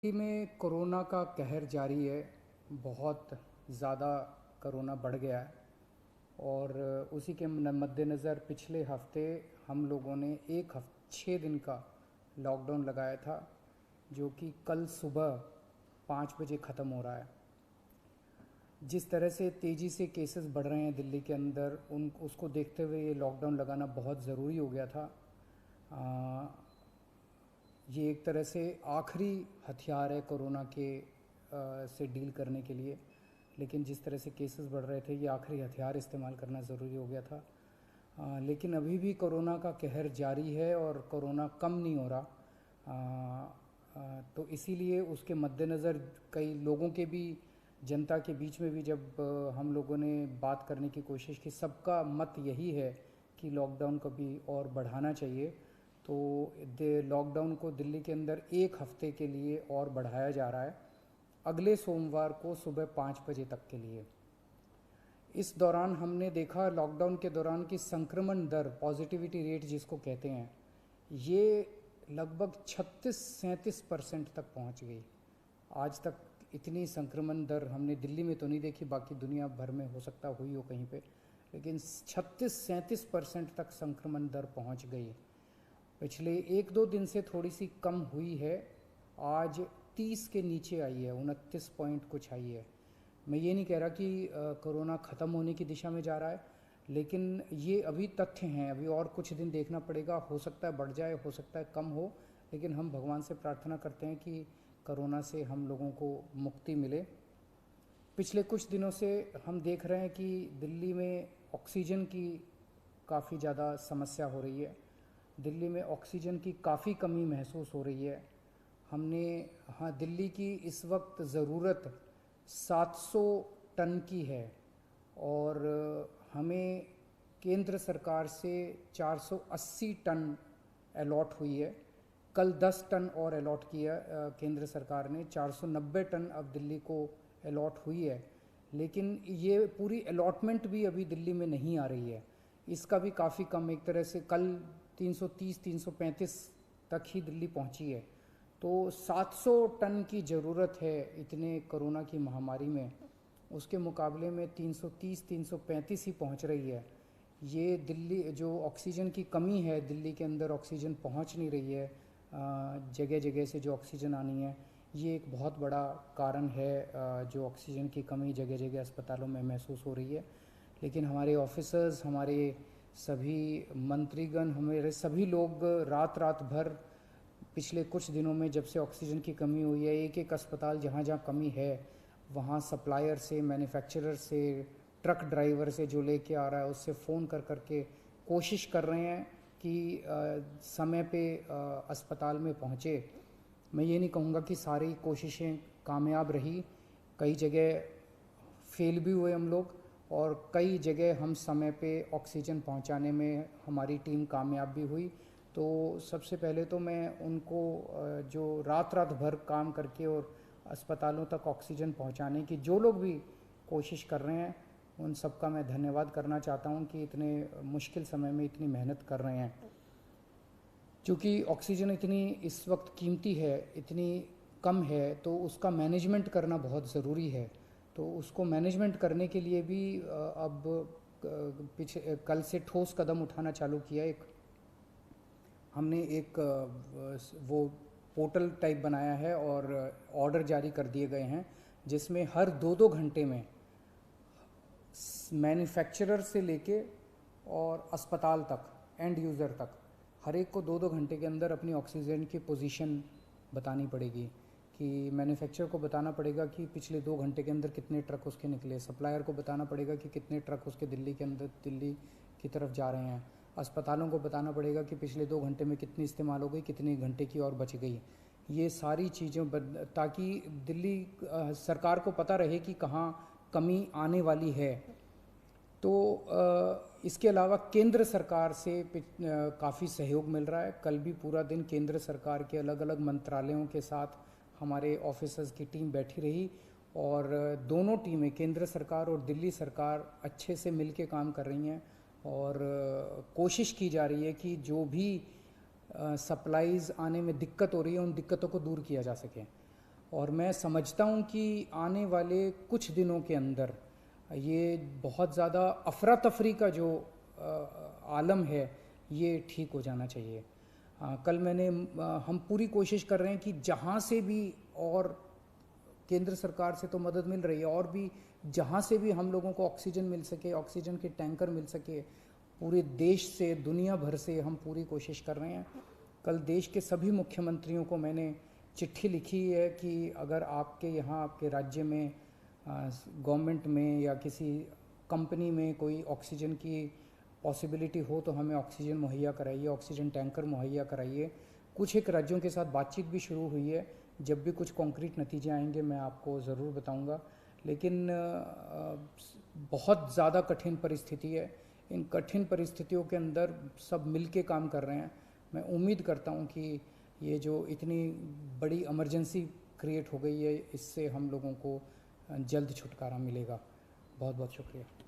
दिल्ली में कोरोना का कहर जारी है। बहुत ज़्यादा कोरोना बढ़ गया है और उसी के मद्देनज़र पिछले हफ्ते हम लोगों ने 6 दिन का लॉकडाउन लगाया था, जो कि कल सुबह 5 बजे ख़त्म हो रहा है। जिस तरह से तेज़ी से केसेस बढ़ रहे हैं दिल्ली के अंदर, उसको देखते हुए ये लॉकडाउन लगाना बहुत ज़रूरी हो गया था। ये एक तरह से आखिरी हथियार है कोरोना के से डील करने के लिए, लेकिन जिस तरह से केसेस बढ़ रहे थे ये आखिरी हथियार इस्तेमाल करना ज़रूरी हो गया था। लेकिन अभी भी कोरोना का कहर जारी है और कोरोना कम नहीं हो रहा। तो इसीलिए उसके मद्देनज़र कई लोगों के भी, जनता के बीच में भी जब हम लोगों ने बात करने की कोशिश की, सबका मत यही है कि लॉकडाउन को भी और बढ़ाना चाहिए। तो लॉकडाउन को दिल्ली के अंदर 1 हफ्ते के लिए और बढ़ाया जा रहा है, अगले सोमवार को सुबह 5 बजे तक के लिए। इस दौरान हमने देखा, लॉकडाउन के दौरान, की संक्रमण दर, पॉजिटिविटी रेट जिसको कहते हैं, ये लगभग 36-37% तक पहुंच गई। आज तक इतनी संक्रमण दर हमने दिल्ली में तो नहीं देखी, बाकी दुनिया भर में हो सकता हुई हो कहीं पे, लेकिन 36-37% तक संक्रमण दर पहुंच गई। पिछले 1-2 दिन से थोड़ी सी कम हुई है, आज 30 के नीचे आई है, 29 पॉइंट कुछ आई है। मैं ये नहीं कह रहा कि कोरोना ख़त्म होने की दिशा में जा रहा है, लेकिन ये अभी तथ्य हैं, अभी और कुछ दिन देखना पड़ेगा। हो सकता है बढ़ जाए, हो सकता है कम हो, लेकिन हम भगवान से प्रार्थना करते हैं कि कोरोना से हम लोगों को मुक्ति मिले। पिछले कुछ दिनों से हम देख रहे हैं कि दिल्ली में ऑक्सीजन की काफ़ी ज़्यादा समस्या हो रही है। दिल्ली में ऑक्सीजन की काफ़ी कमी महसूस हो रही है। हाँ, दिल्ली की इस वक्त ज़रूरत 700 टन की है और हमें केंद्र सरकार से 480 टन अलॉट हुई है। कल 10 टन और अलॉट किया केंद्र सरकार ने, 490 टन अब दिल्ली को अलॉट हुई है। लेकिन ये पूरी अलॉटमेंट भी अभी दिल्ली में नहीं आ रही है, इसका भी काफ़ी कम, एक तरह से कल 330-335 तक ही दिल्ली पहुंची है। तो 700 टन की ज़रूरत है इतने कोरोना की महामारी में, उसके मुकाबले में 330-335 ही पहुंच रही है। ये दिल्ली जो ऑक्सीजन की कमी है, दिल्ली के अंदर ऑक्सीजन पहुंच नहीं रही है, जगह जगह से जो ऑक्सीजन आनी है, ये एक बहुत बड़ा कारण है जो ऑक्सीजन की कमी जगह जगह अस्पतालों में महसूस हो रही है। लेकिन हमारे ऑफिसर्स, हमारे सभी मंत्रीगण, हमारे सभी लोग रात रात भर पिछले कुछ दिनों में, जब से ऑक्सीजन की कमी हुई है, एक एक अस्पताल जहाँ जहाँ कमी है वहाँ सप्लायर से, मैन्युफैक्चरर से, ट्रक ड्राइवर से जो लेके आ रहा है उससे फ़ोन कर करके कोशिश कर रहे हैं कि समय पे अस्पताल में पहुँचे। मैं ये नहीं कहूँगा कि सारी कोशिशें कामयाब रही, कई जगह फेल भी हुए हम लोग, और कई जगह हम समय पे ऑक्सीजन पहुंचाने में हमारी टीम कामयाब भी हुई। तो सबसे पहले तो मैं उनको जो रात रात भर काम करके और अस्पतालों तक ऑक्सीजन पहुंचाने की जो लोग भी कोशिश कर रहे हैं, उन सबका मैं धन्यवाद करना चाहता हूं कि इतने मुश्किल समय में इतनी मेहनत कर रहे हैं। क्योंकि ऑक्सीजन इतनी इस वक्त कीमती है, इतनी कम है, तो उसका मैनेजमेंट करना बहुत ज़रूरी है। तो उसको मैनेजमेंट करने के लिए भी अब कल से ठोस कदम उठाना चालू किया। हमने एक वो पोर्टल टाइप बनाया है और ऑर्डर जारी कर दिए गए हैं, जिसमें हर 2-2 घंटे में मैन्युफैक्चरर से लेके और अस्पताल तक, एंड यूज़र तक, हर एक को 2-2 घंटे के अंदर अपनी ऑक्सीजन की पोजीशन बतानी पड़ेगी। कि मैन्युफैक्चरर को बताना पड़ेगा कि पिछले 2 घंटे के अंदर कितने ट्रक उसके निकले, सप्लायर को बताना पड़ेगा कि कितने ट्रक उसके दिल्ली के अंदर, दिल्ली की तरफ जा रहे हैं, अस्पतालों को बताना पड़ेगा कि पिछले 2 घंटे में कितनी इस्तेमाल हो गई, कितने घंटे की और बच गई। ये सारी चीज़ें ताकि दिल्ली सरकार को पता रहे कि कहाँ कमी आने वाली है। तो इसके अलावा केंद्र सरकार से काफ़ी सहयोग मिल रहा है। कल भी पूरा दिन केंद्र सरकार के अलग अलग मंत्रालयों के साथ हमारे ऑफिसर्स की टीम बैठी रही, और दोनों टीमें, केंद्र सरकार और दिल्ली सरकार, अच्छे से मिलके काम कर रही हैं और कोशिश की जा रही है कि जो भी सप्लाईज़ आने में दिक्कत हो रही है उन दिक्कतों को दूर किया जा सके। और मैं समझता हूँ कि आने वाले कुछ दिनों के अंदर ये बहुत ज़्यादा अफरा तफरी का जो आलम है ये ठीक हो जाना चाहिए। कल हम पूरी कोशिश कर रहे हैं कि जहाँ से भी, और केंद्र सरकार से तो मदद मिल रही है, और भी जहाँ से भी हम लोगों को ऑक्सीजन मिल सके, ऑक्सीजन के टैंकर मिल सके, पूरे देश से, दुनिया भर से हम पूरी कोशिश कर रहे हैं। कल देश के सभी मुख्यमंत्रियों को मैंने चिट्ठी लिखी है कि अगर आपके यहाँ, आपके राज्य में, गवर्नमेंट में या किसी कंपनी में कोई ऑक्सीजन की पॉसिबिलिटी हो तो हमें ऑक्सीजन मुहैया कराइए, ऑक्सीजन टैंकर मुहैया कराइए। कुछ एक राज्यों के साथ बातचीत भी शुरू हुई है। जब भी कुछ कॉन्क्रीट नतीजे आएंगे मैं आपको ज़रूर बताऊंगा। लेकिन बहुत ज़्यादा कठिन परिस्थिति है। इन कठिन परिस्थितियों के अंदर सब मिल के काम कर रहे हैं। मैं उम्मीद करता हूं कि ये जो इतनी बड़ी इमरजेंसी क्रिएट हो गई है, इससे हम लोगों को जल्द छुटकारा मिलेगा। बहुत बहुत शुक्रिया।